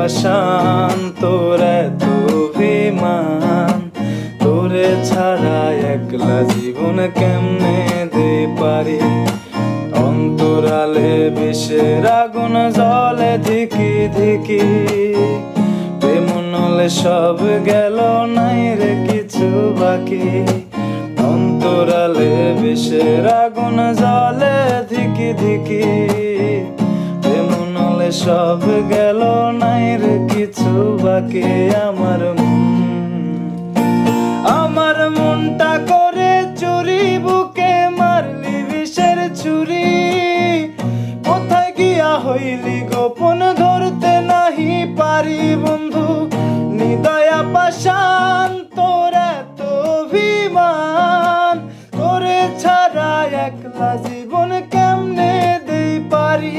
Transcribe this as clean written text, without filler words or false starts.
পাষাণ, তোর এত অভিমান। তোরে ছাড়া একলা জীবন কেমনে দে পারি। অন্তরালে বিষের আগুন জ্বলে ধিকি ধিকি। প্রেম নলে সব গেল, নাই রে কিছু বাকি। অন্তরালে বিষের আগুন জ্বলে ধিকি ধিকি। প্রেম নলে সব গেল, নাই রে কিছু বাকি। আমার মনটা করে চুরি, বুকে মারলি বিষের ছুরি। কোথায় গিয়া হইলি গোপন, ধরতে নাহি পারি বন্ধু। নিদয়া পাষাণ, তোর এত অভিমান। তোরে ছাড়া একলা জীবন কেমনে দেই পারি।